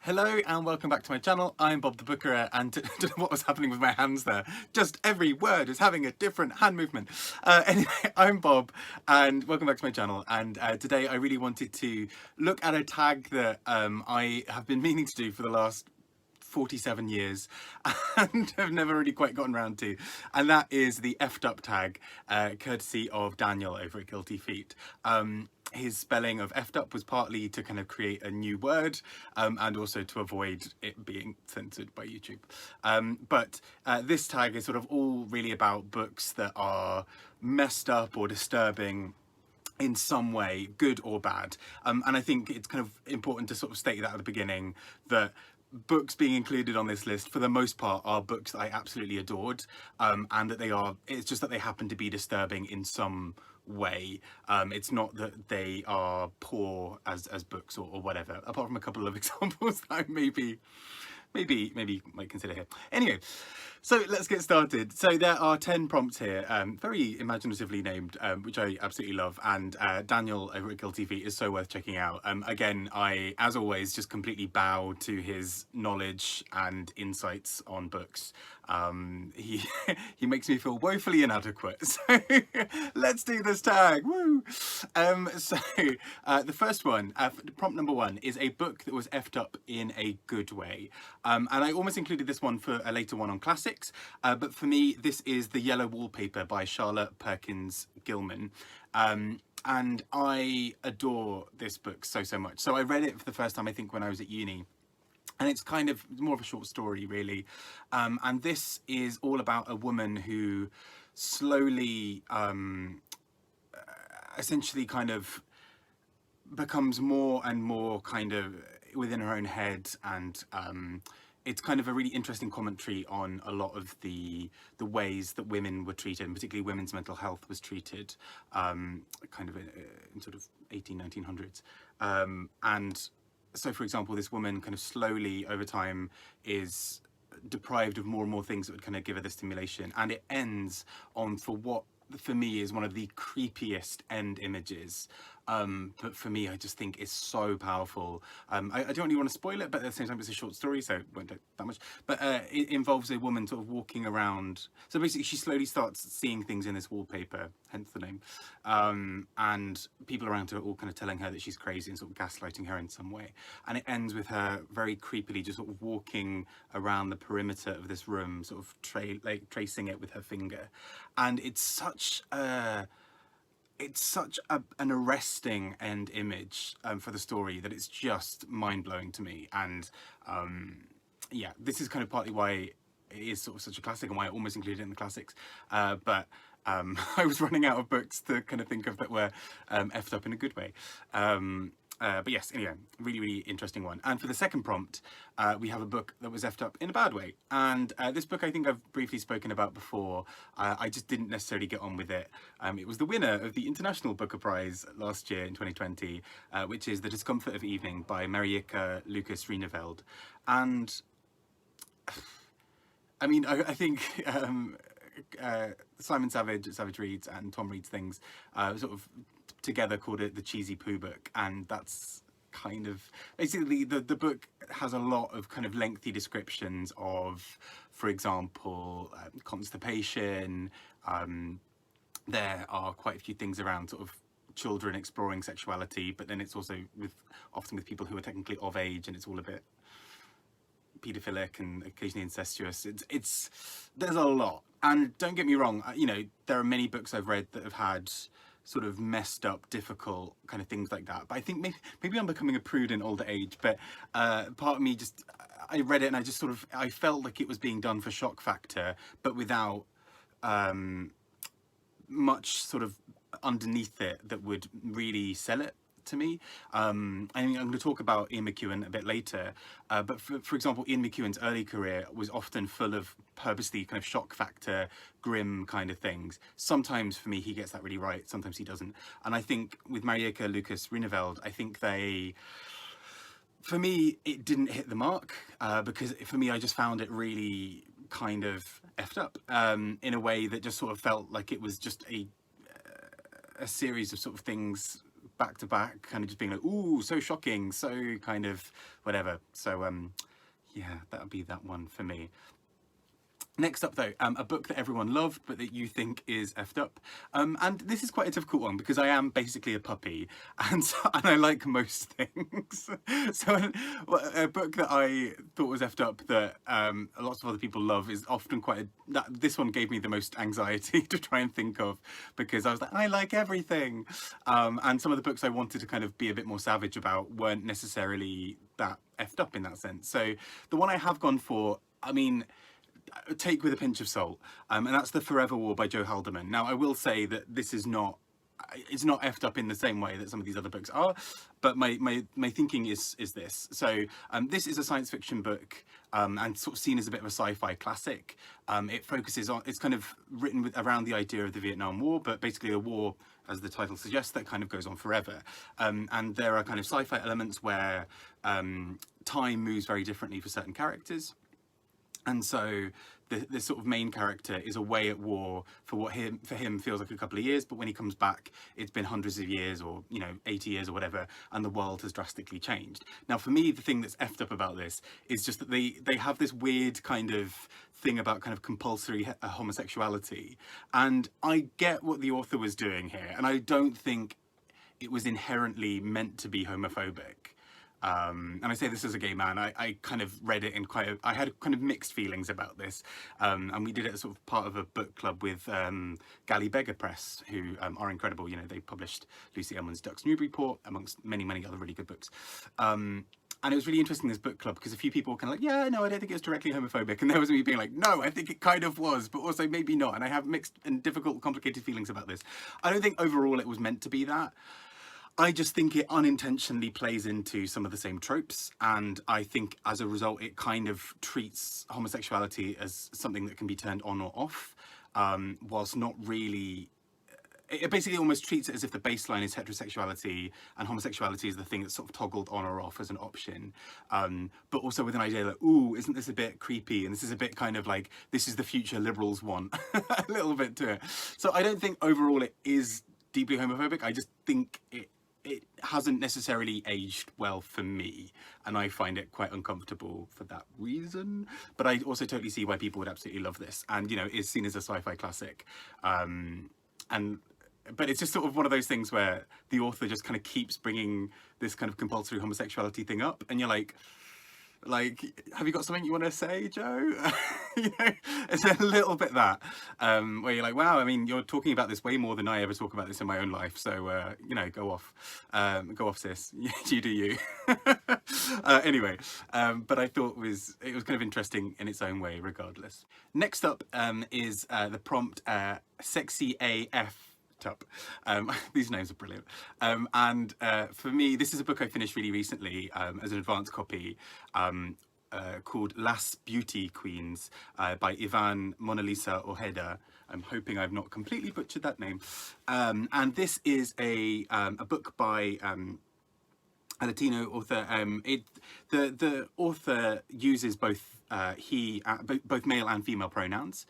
Hello and welcome back to my channel. I'm Bob the Bookerer, and don't know what was happening with my hands there. Just every word is having a different hand movement. Anyway, I'm Bob and welcome back to my channel. And today I really wanted to look at a tag that I have been meaning to do for the last 47 years and have never really quite gotten around to, and that is the effed up tag, courtesy of Daniel over at Guilty Feet. His spelling of effed up was partly to kind of create a new word, and also to avoid it being censored by YouTube. But this tag is sort of all really about books that are messed up or disturbing in some way, good or bad. And I think it's kind of important to sort of state that at the beginning, that books being included on this list for the most part are books that I absolutely adored, and that it's just that they happen to be disturbing in some way. It's not that they are poor as books or whatever, apart from a couple of examples that I maybe might consider here. Anyway, so let's get started. So there are 10 prompts here, very imaginatively named, which I absolutely love, and Daniel over at Guilty Feet is so worth checking out. Again, I, as always, just completely bow to his knowledge and insights on books. He he makes me feel woefully inadequate. So let's do this tag. Woo! The first one, prompt number 1, is a book that was effed up in a good way. And I almost included this one for a later one on classics, but for me, this is The Yellow Wallpaper by Charlotte Perkins Gilman. And I adore this book so much. So I read it for the first time, I think, when I was at uni. And it's kind of more of a short story, really. And this is all about a woman who slowly, essentially kind of becomes more and more kind of within her own head, and it's kind of a really interesting commentary on a lot of the ways that women were treated, and particularly women's mental health was treated, kind of in sort of 1900s. And so, for example, this woman kind of slowly over time is deprived of more and more things that would kind of give her the stimulation, and it ends on, for what for me is one of the creepiest end images, but for me I just think it's so powerful. I don't really want to spoil it, but at the same time it's a short story, so it won't take that much. But it involves a woman sort of walking around. So basically she slowly starts seeing things in this wallpaper, hence the name, and people around her are all kind of telling her that she's crazy and sort of gaslighting her in some way. And it ends with her very creepily just sort of walking around the perimeter of this room, sort of tracing it with her finger. And it's such an arresting end image, for the story, that it's just mind-blowing to me. And yeah, this is kind of partly why it is sort of such a classic and why I almost included it in the classics. But I was running out of books to kind of think of that were effed up in a good way. But yes, anyway, really interesting one. And for the second prompt, we have a book that was effed up in a bad way. And this book I think I've briefly spoken about before. I just didn't necessarily get on with it. It was the winner of the International Booker Prize last year in 2020, which is The Discomfort of Evening by Marieke Lucas Rijneveld. And I mean, I think Simon Savage at Savage Reads and Tom Reads Things sort of together called it the cheesy poo book, and that's kind of basically the book has a lot of kind of lengthy descriptions of, for example, constipation. There are quite a few things around sort of children exploring sexuality, but then it's also often with people who are technically of age, and it's all a bit paedophilic and occasionally incestuous. There's a lot. And don't get me wrong, you know, there are many books I've read that have had sort of messed up, difficult kind of things like that. But I think maybe I'm becoming a prude in older age, but part of me just, I read it and I just sort of, I felt like it was being done for shock factor, but without much sort of underneath it that would really sell it to me. I mean, I'm going to talk about Ian McEwan a bit later, but for example, Ian McEwan's early career was often full of purposely kind of shock factor, grim kind of things. Sometimes for me he gets that really right, sometimes he doesn't. And I think with Marieke Lucas Rijneveld, I think for me it didn't hit the mark, because for me I just found it really kind of effed up, in a way that just sort of felt like it was just a series of sort of things back to back, kind of just being like, ooh, so shocking, so kind of whatever. So yeah, that would be that one for me. Next up though, a book that everyone loved but that you think is effed up. And this is quite a difficult one because I am basically a puppy and, and I like most things. So a book that I thought was effed up that lots of other people love is often quite this one gave me the most anxiety to try and think of, because I was like, I like everything. And some of the books I wanted to kind of be a bit more savage about weren't necessarily that effed up in that sense. So the one I have gone for, I mean, take with a pinch of salt, and that's The Forever War by Joe Haldeman. Now I will say that this is not, it's not effed up in the same way that some of these other books are, but my thinking is this. So this is a science fiction book, and sort of seen as a bit of a sci-fi classic. It focuses on, it's kind of written around the idea of the Vietnam War, but basically a war, as the title suggests, that kind of goes on forever. And there are kind of sci-fi elements where time moves very differently for certain characters. And so the sort of main character is away at war for him feels like a couple of years, but when he comes back, it's been hundreds of years, or 80 years or whatever, and the world has drastically changed. Now, for me, the thing that's effed up about this is just that they have this weird kind of thing about kind of compulsory homosexuality, and I get what the author was doing here, and I don't think it was inherently meant to be homophobic. And I say this as a gay man. I kind of read it in I had kind of mixed feelings about this, and we did it as sort of part of a book club with Galley Beggar Press, who are incredible. They published Lucy Ellmann's Ducks Newburyport, amongst many other really good books. And it was really interesting, this book club, because a few people were kind of like, yeah, no, I don't think it was directly homophobic, and there was me being like, no, I think it kind of was, but also maybe not. And I have mixed and difficult, complicated feelings about this. I don't think overall it was meant to be that. I just think it unintentionally plays into some of the same tropes, and I think as a result it kind of treats homosexuality as something that can be turned on or off, whilst not really. It basically almost treats it as if the baseline is heterosexuality and homosexuality is the thing that's sort of toggled on or off as an option, but also with an idea like, ooh, isn't this a bit creepy, and this is a bit kind of like, this is the future liberals want, a little bit to it. So I don't think overall it is deeply homophobic. I just think it hasn't necessarily aged well for me, and I find it quite uncomfortable for that reason. But I also totally see why people would absolutely love this, and is seen as a sci-fi classic. But it's just sort of one of those things where the author just kind of keeps bringing this kind of compulsory homosexuality thing up, and you're like, have you got something you want to say, Joe? It's a little bit that, where you're like, wow, I mean, you're talking about this way more than I ever talk about this in my own life, so, go off, sis, you do you. Anyway, but I thought it was kind of interesting in its own way, regardless. Next up is the prompt, Sexy AF. Up. These names are brilliant, and for me, this is a book I finished really recently as an advance copy, called Las Beauty Queens by Ivan Mona Lisa Ojeda. I'm hoping I've not completely butchered that name, and this is a book by a Latino author. The author uses both both male and female pronouns.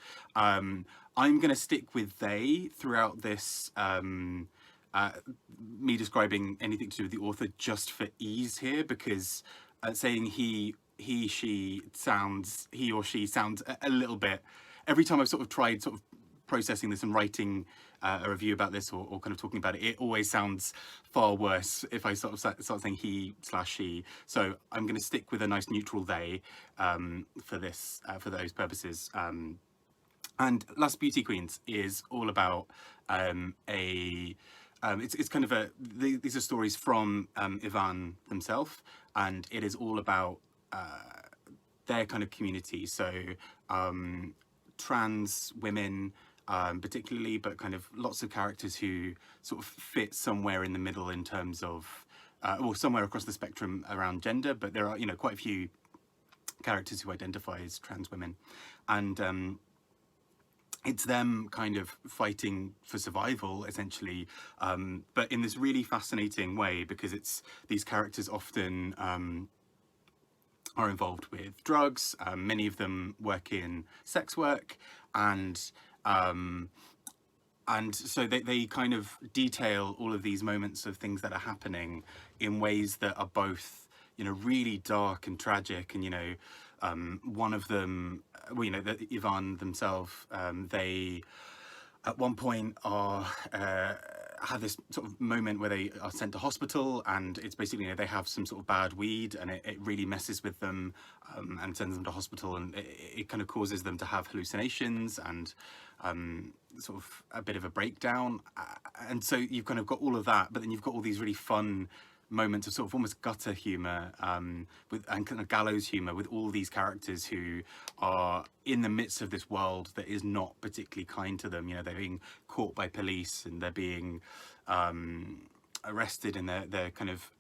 I'm going to stick with they throughout this, me describing anything to do with the author just for ease here, because saying he, she sounds, he or she sounds a little bit, every time I've sort of tried sort of processing this and writing a review about this, or kind of talking about it, it always sounds far worse if I sort of start saying he/she. So I'm going to stick with a nice neutral they for this, for those purposes. And Las Beauty Queens is all about it's kind of these are stories from Ivan themselves, and it is all about their kind of community. So trans women, particularly, but kind of lots of characters who sort of fit somewhere in the middle in terms of, or somewhere across the spectrum around gender, but there are, quite a few characters who identify as trans women. And it's them kind of fighting for survival, essentially, but in this really fascinating way, because it's these characters often are involved with drugs. Many of them work in sex work, and and so they kind of detail all of these moments of things that are happening in ways that are both, you know, really dark and tragic. And, you know, one of them, well, you know, the Ivan themselves, they at one point are have this sort of moment where they are sent to hospital, and it's basically, you know, they have some sort of bad weed, and it really messes with them, and sends them to hospital, and it kind of causes them to have hallucinations and sort of a bit of a breakdown. And so you've kind of got all of that, but then you've got all these really fun moments of sort of almost gutter humor, with and kind of gallows humor, with all these characters who are in the midst of this world that is not particularly kind to them. You know, they're being caught by police, and they're being arrested, and they're kind of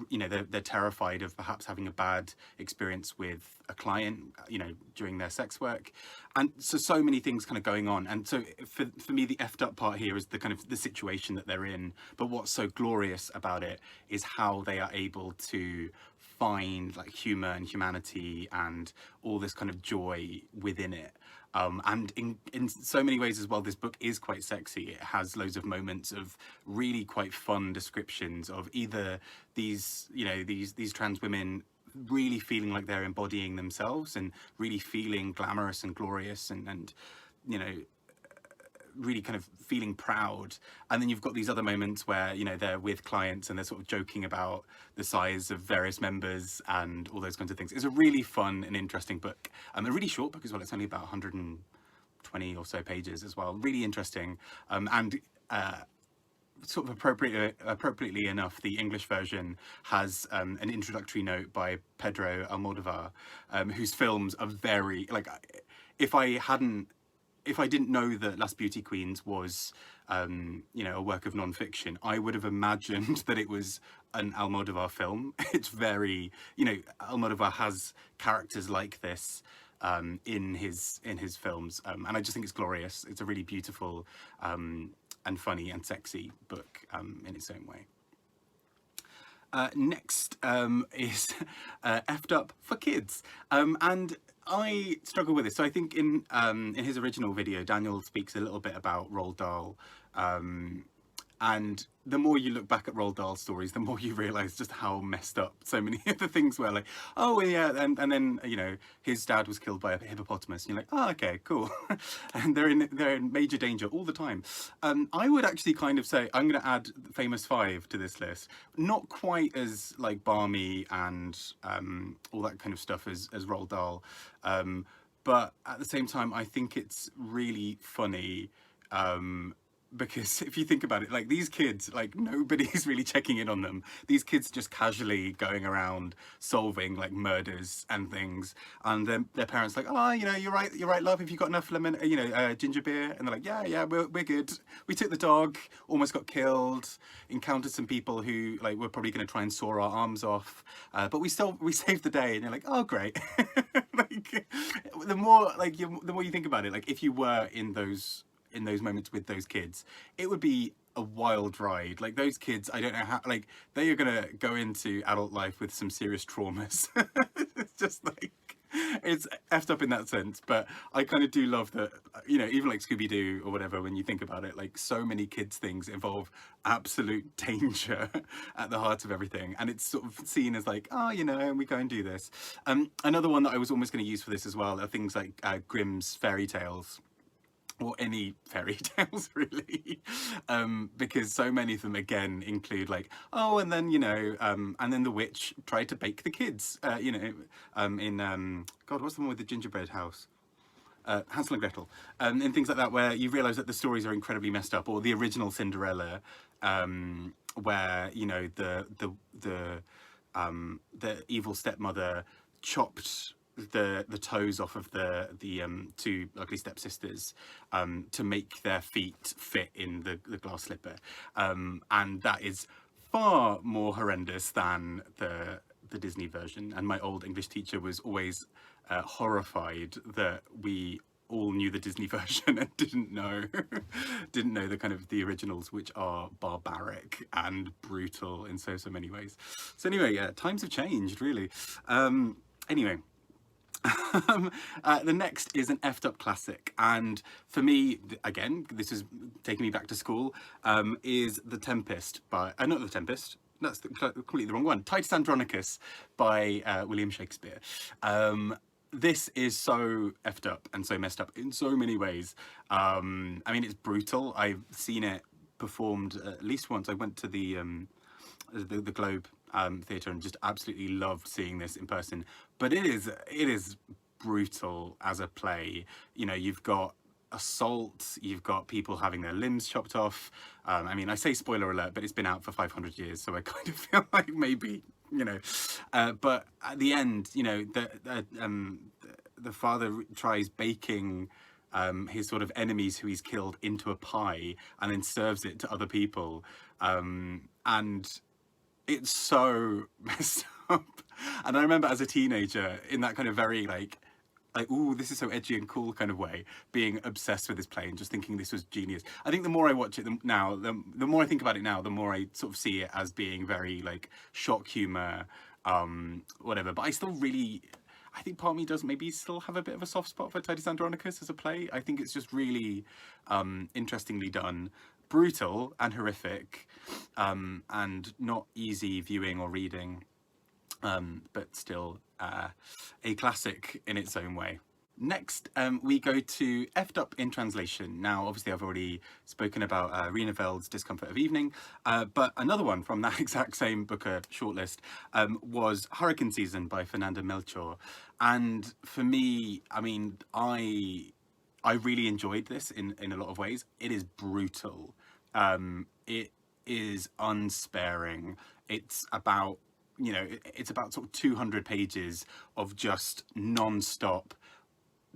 you know, they're terrified of perhaps having a bad experience with a client, you know, during their sex work. And so many things kind of going on. And so for me, the effed up part here is the kind of the situation that they're in. But what's so glorious about it is how they are able to find like humor and humanity and all this kind of joy within it. And in so many ways as well, this book is quite sexy. It has loads of moments of really quite fun descriptions of either these, you know, these trans women really feeling like they're embodying themselves and really feeling glamorous and glorious, and you know, really kind of feeling proud. And then you've got these other moments where, you know, they're with clients and they're sort of joking about the size of various members and all those kinds of things. It's a really fun and interesting book. A really short book as well. It's only about 120 or so pages as well. Really interesting. And sort of appropriately enough, the English version has an introductory note by Pedro Almodovar, whose films are very, like, if I didn't know that Last Beauty Queens was, you know, a work of non-fiction, I would have imagined that it was an Almodovar film. It's very, you know, Almodovar has characters like this in his films, and I just think it's glorious. It's a really beautiful and funny and sexy book in its own way. Next is Effed Up for Kids, and I struggle with this. So I think in his original video, Daniel speaks a little bit about Roald Dahl, and the more you look back at Roald Dahl stories, the more you realise just how messed up so many of the things were. Like, oh yeah, and then, you know, his dad was killed by a hippopotamus. And you're like, oh, okay, cool. And they're in major danger all the time. I would actually kind of say I'm going to add Famous Five to this list. Not quite as like balmy and all that kind of stuff as Roald Dahl, but at the same time, I think it's really funny. Because if you think about it, like, these kids, like, nobody's really checking in on them. These kids just casually going around solving like murders and things, and then their parents like, oh, you know, you're right, love. Have you got enough lemon, you know, ginger beer? And they're like, yeah, we're good. We took the dog, almost got killed, encountered some people who like were probably going to try and saw our arms off, but we saved the day. And you're like, oh, great. Like, the more you think about it, like, if you were in those moments with those kids, it would be a wild ride. Like, those kids, I don't know how, like, they are gonna go into adult life with some serious traumas. It's just like, it's effed up in that sense. But I kind of do love that, you know, even like Scooby-Doo or whatever, when you think about it, like, so many kids things involve absolute danger at the heart of everything, and it's sort of seen as like, oh, you know, we go and do this. Another one that I was almost going to use for this as well are things like Grimm's fairy tales, or any fairy tales really, because so many of them again include like, oh, and then, you know, and then the witch tried to bake the kids, you know, in God, what's the one with the gingerbread house? Hansel and Gretel, and things like that, where you realise that the stories are incredibly messed up. Or the original Cinderella, where, you know, the evil stepmother chopped the toes off of the two ugly stepsisters to make their feet fit in the glass slipper, and that is far more horrendous than the Disney version. And my old English teacher was always horrified that we all knew the Disney version and didn't know the kind of the originals, which are barbaric and brutal in so many ways. So anyway, yeah, times have changed really. Anyway, The next is an effed up classic, and for me, again, this is taking me back to school, is The Tempest by, not The Tempest, that's completely the wrong one, Titus Andronicus by William Shakespeare. This is so effed up and so messed up in so many ways. I mean, it's brutal. I've seen it performed at least once. I went to the Globe Theatre and just absolutely loved seeing this in person. But it is brutal as a play. You know, you've got assault, you've got people having their limbs chopped off. I mean, I say spoiler alert, but it's been out for 500 years, so I kind of feel like maybe, you know. But at the end, you know, the father tries baking his sort of enemies who he's killed into a pie and then serves it to other people. And it's so messed up. And I remember as a teenager, in that kind of very like, ooh, this is so edgy and cool kind of way, being obsessed with this play and just thinking this was genius. I think the more I watch it now, the more I think about it now, the more I sort of see it as being very like shock humor, whatever. But I still really, I think part of me does maybe still have a bit of a soft spot for Titus Andronicus as a play. I think it's just really interestingly done, brutal and horrific, and not easy viewing or reading, but still a classic in its own way. Next, we go to Effed Up in Translation. Now, obviously, I've already spoken about Rena Veld's Discomfort of Evening, but another one from that exact same Booker shortlist was Hurricane Season by Fernanda Melchor. And for me, I mean, I really enjoyed this in a lot of ways. It is brutal. It is unsparing. It's about, you know, it's about sort of 200 pages of just non-stop,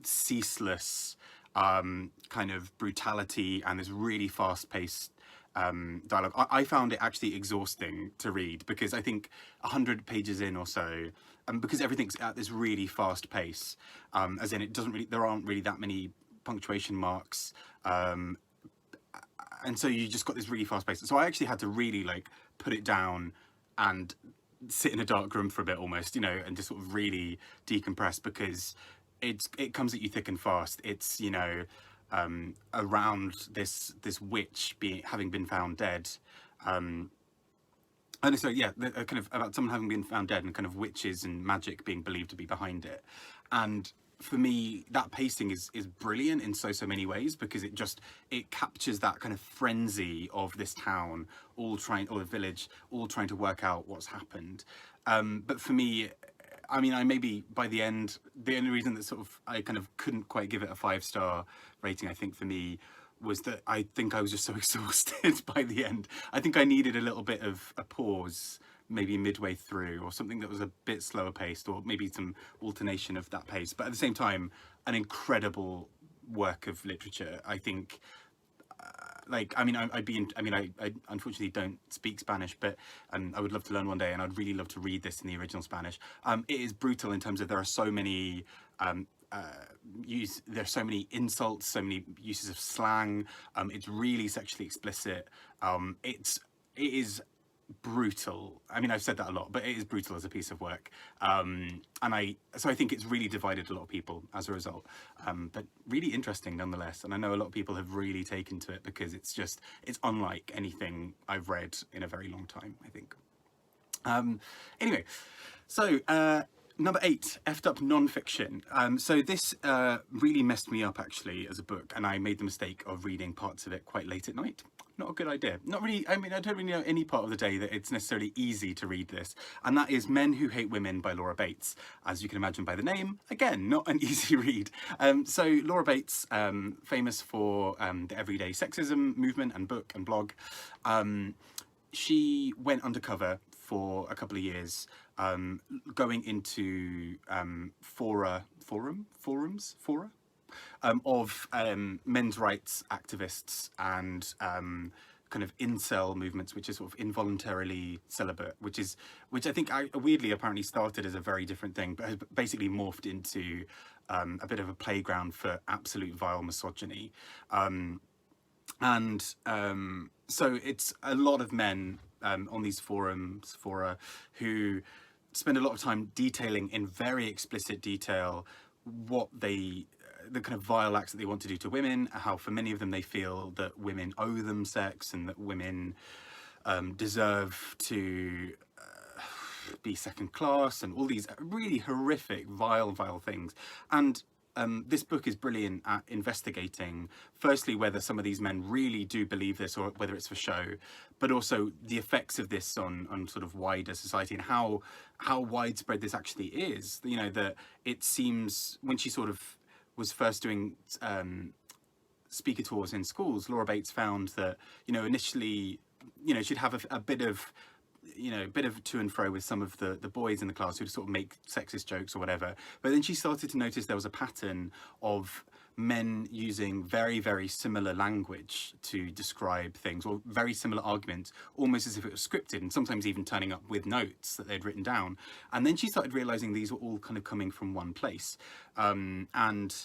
ceaseless kind of brutality and this really fast-paced dialogue. I found it actually exhausting to read because I think 100 pages in or so, because everything's at this really fast pace, as in there aren't really that many punctuation marks, and so you just got this really fast pace. So I actually had to really like put it down and sit in a dark room for a bit almost, you know, and just sort of really decompress because it comes at you thick and fast. It's, you know, around this witch having been found dead, and so yeah, kind of about someone having been found dead and kind of witches and magic being believed to be behind it. And for me, that pacing is brilliant in so many ways because it captures that kind of frenzy of this town or the village all trying to work out what's happened. But for me, I mean, I maybe by the end, the only reason that sort of I kind of couldn't quite give it a 5-star rating, I think for me, was that I think I was just so exhausted by the end. I think I needed a little bit of a pause, maybe midway through, or something that was a bit slower paced, or maybe some alternation of that pace. But at the same time, an incredible work of literature. I think, like, I mean, I unfortunately don't speak Spanish, but I would love to learn one day, and I'd really love to read this in the original Spanish. It is brutal in terms of there are so many there's so many insults, so many uses of slang. It's really sexually explicit. It is brutal. I mean, I've said that a lot, but it is brutal as a piece of work. So I think it's really divided a lot of people as a result. But really interesting nonetheless. And I know a lot of people have really taken to it because it's unlike anything I've read in a very long time, I think. Anyway, so number 8, Effed Up Non-Fiction. So this really messed me up actually as a book, and I made the mistake of reading parts of it quite late at night. Not a good idea. Not really, I mean, I don't really know any part of the day that it's necessarily easy to read this, and that is Men Who Hate Women by Laura Bates. As you can imagine by the name, again, not an easy read. So Laura Bates, famous for the Everyday Sexism movement and book and blog, she went undercover for a couple of years, going into fora of men's rights activists and kind of incel movements, which is sort of involuntarily celibate, which I think weirdly apparently started as a very different thing, but has basically morphed into a bit of a playground for absolute vile misogyny. So it's a lot of men on these fora who spend a lot of time detailing in very explicit detail what they the kind of vile acts that they want to do to women, how for many of them they feel that women owe them sex and that women deserve to be second class, and all these really horrific, vile things. And this book is brilliant at investigating, firstly, whether some of these men really do believe this or whether it's for show, but also the effects of this on sort of wider society, and how widespread this actually is. You know, that it seems when she sort of was first doing speaker tours in schools, Laura Bates found that, you know, initially, you know, she'd have a bit of, you know, a bit of to and fro with some of the boys in the class who'd sort of make sexist jokes or whatever. But then she started to notice there was a pattern of men using very similar language to describe things, or very similar arguments, almost as if it was scripted, and sometimes even turning up with notes that they'd written down. And then she started realizing these were all kind of coming from one place. And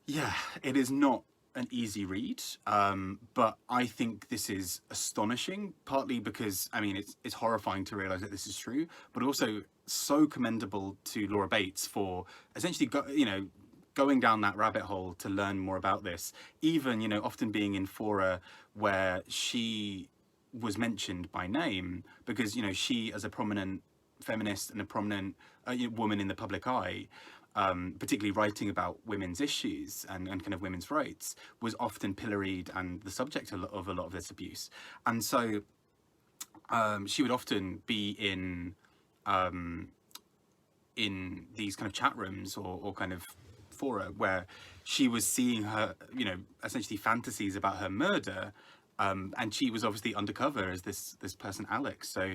yeah, it is not an easy read, but I think this is astonishing, partly because, I mean, it's horrifying to realize that this is true, but also so commendable to Laura Bates for essentially going down that rabbit hole to learn more about this, even, you know, often being in fora where she was mentioned by name, because, you know, she, as a prominent feminist and a prominent woman in the public eye, particularly writing about women's issues and kind of women's rights, was often pilloried and the subject of a lot of this abuse. And so she would often be in these kind of chat rooms or kind of fora where she was seeing her, you know, essentially fantasies about her murder, and she was obviously undercover as this person Alex. So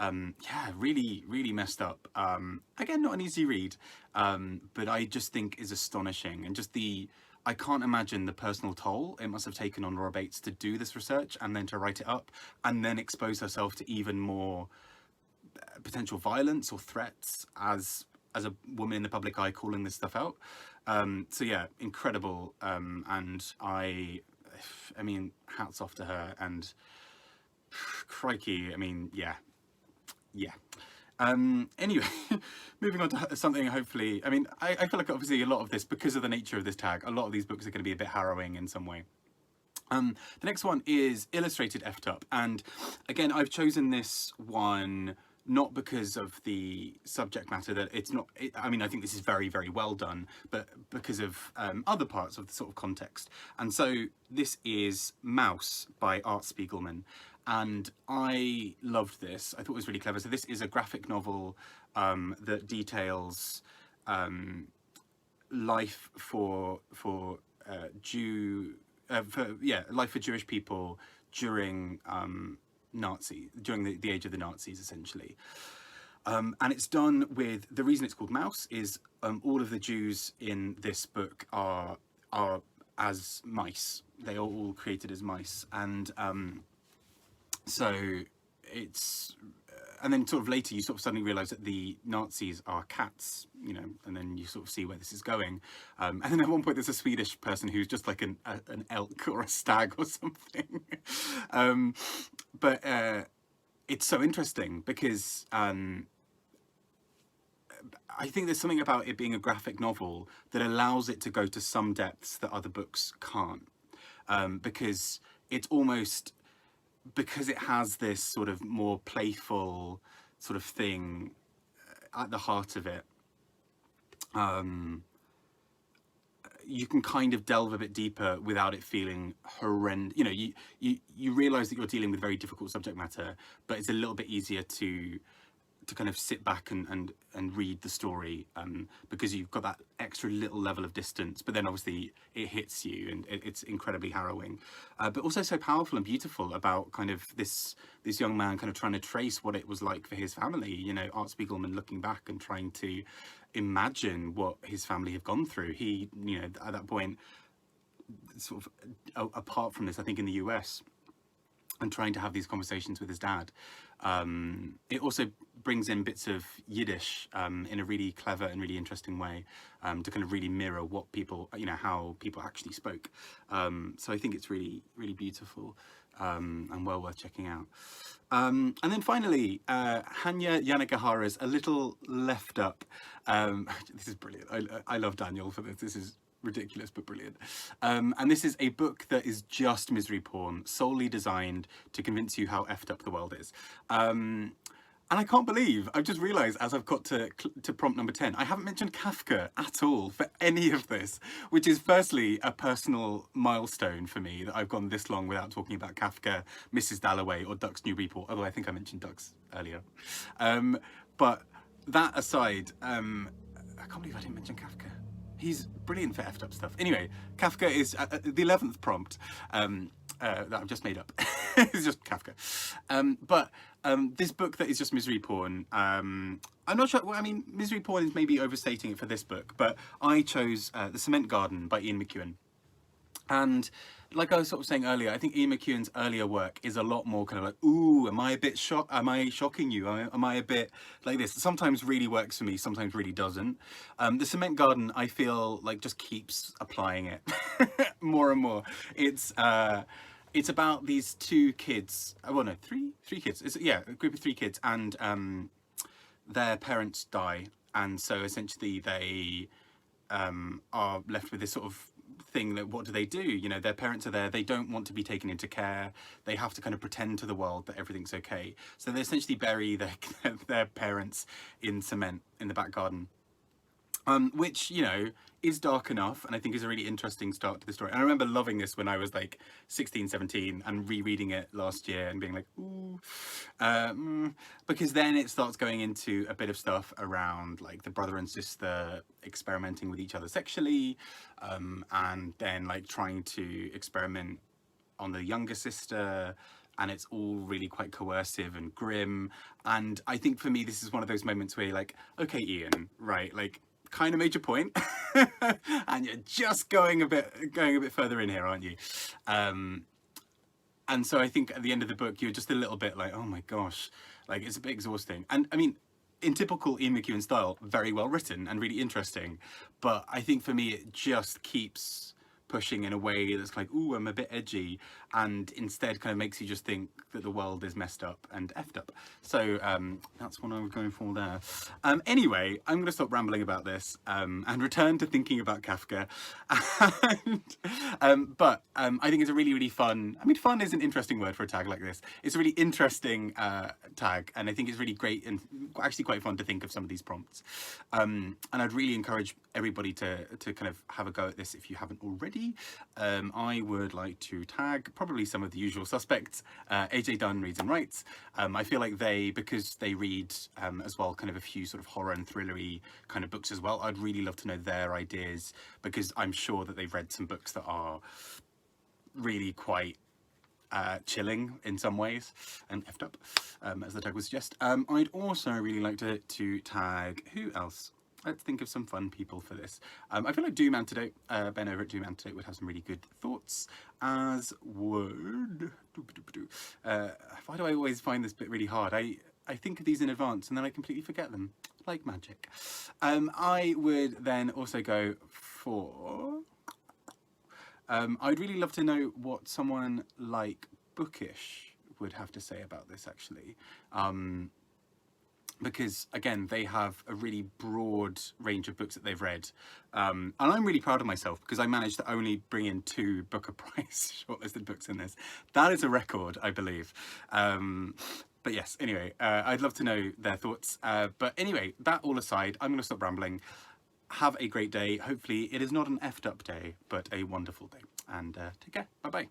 yeah, really messed up. Again, not an easy read, but I just think is astonishing, and just I can't imagine the personal toll it must have taken on Laura Bates to do this research and then to write it up and then expose herself to even more potential violence or threats as a woman in the public eye calling this stuff out. So yeah, incredible. And I mean, hats off to her, and crikey, I mean, yeah. Anyway, moving on to something hopefully, I mean, I feel like obviously a lot of this, because of the nature of this tag, a lot of these books are going to be a bit harrowing in some way. The next one is Illustrated Effed Up, and again, I've chosen this one not because of the subject matter, that it's not, I mean, I think this is very well done, but because of other parts of the sort of context. And so this is Mouse by Art Spiegelman, and I loved this. I thought it was really clever. So this is a graphic novel that details life for life for Jewish people during during the age of the Nazis, essentially. And it's done with, the reason it's called Mouse is all of the Jews in this book are as mice. They are all created as mice, and so it's, and then sort of later you sort of suddenly realise that the Nazis are cats, you know, and then you sort of see where this is going. And then at one point there's a Swedish person who's just like an elk or a stag or something. But it's so interesting because I think there's something about it being a graphic novel that allows it to go to some depths that other books can't. Because it's almost, because it has this sort of more playful sort of thing at the heart of it, you can kind of delve a bit deeper without it feeling horrendous. You know, you realize that you're dealing with very difficult subject matter, but it's a little bit easier to kind of sit back and read the story, because you've got that extra little level of distance, but then obviously it hits you, and it's incredibly harrowing, but also so powerful and beautiful about kind of this young man kind of trying to trace what it was like for his family. You know, Art Spiegelman looking back and trying to imagine what his family have gone through. He, you know, at that point, sort of apart from this, I think in the US, and trying to have these conversations with his dad. It also brings in bits of Yiddish in a really clever and really interesting way, to kind of really mirror what people, how people actually spoke. So I think it's really, really beautiful, and well worth checking out. And then finally, Hanya Yanagihara's A Little Left Up. This is brilliant. I love Daniel for this. This is ridiculous but brilliant. And this is a book that is just misery porn, solely designed to convince you how effed up the world is. And I can't believe, I've just realised as I've got to prompt number 10, I haven't mentioned Kafka at all for any of this, which is firstly a personal milestone for me that I've gone this long without talking about Kafka, Mrs. Dalloway or Duck's New Report, although I think I mentioned Duck's earlier. But that aside, I can't believe I didn't mention Kafka. He's brilliant for effed up stuff. Anyway, Kafka is the 11th prompt that I've just made up. It's just Kafka. But this book that is just misery porn, I'm not sure, well, I mean, misery porn is maybe overstating it for this book, but I chose The Cement Garden by Ian McEwan. And like I was sort of saying earlier, I think Ian McEwan's earlier work is a lot more kind of like, ooh, am I a bit shocked? Am I shocking you? Am I a bit like this? Sometimes really works for me, sometimes really doesn't. The Cement Garden, I feel like just keeps applying it more and more. It's about these two kids, well no, three kids. A group of 3 kids, and their parents die. And so essentially they are left with this sort of thing that what do? Their parents are there, they don't want to be taken into care, they have to kind of pretend to the world that everything's okay, so they essentially bury their parents in cement in the back garden, which is dark enough, and I think is a really interesting start to the story. And I remember loving this when I was like 16, 17 and rereading it last year and being like, ooh, because then it starts going into a bit of stuff around like the brother and sister experimenting with each other sexually, and then like trying to experiment on the younger sister, and it's all really quite coercive and grim. And I think for me this is one of those moments where you're like, okay Ian, right, like kind of made your point and you're just going a bit further in here, aren't you? And so I think at the end of the book you're just a little bit like, oh my gosh, like it's a bit exhausting. And I mean, in typical Ian McEwan style, very well written and really interesting, but I think for me it just keeps pushing in a way that's like, ooh, I'm a bit edgy, and instead kind of makes you just think that the world is messed up and effed up. So that's what I was going for there. Anyway, I'm going to stop rambling about this and return to thinking about Kafka. But I think it's a really, really fun, I mean, fun is an interesting word for a tag like this. It's a really interesting tag, and I think it's really great and actually quite fun to think of some of these prompts. And I'd really encourage everybody to kind of have a go at this if you haven't already. I would like to tag probably some of the usual suspects. AJ Dunn reads and writes. I feel like because they read as well kind of a few sort of horror and thrillery kind of books as well, I'd really love to know their ideas, because I'm sure that they've read some books that are really quite chilling in some ways and effed up, as the tag would suggest. I'd also really like to tag, who else? Let's think of some fun people for this. I feel like Doom Antidote, Ben over at Doom Antidote would have some really good thoughts, as would... why do I always find this bit really hard? I think of these in advance and then I completely forget them, like magic. I would then also go for... I'd really love to know what someone like Bookish would have to say about this, actually. Because again, they have a really broad range of books that they've read, and I'm really proud of myself because I managed to only bring in 2 Booker Prize shortlisted books in this. That is a record, I believe. But yes, anyway, I'd love to know their thoughts. But anyway, that all aside, I'm going to stop rambling. Have a great day. Hopefully it is not an effed up day, but a wonderful day. And take care. Bye bye.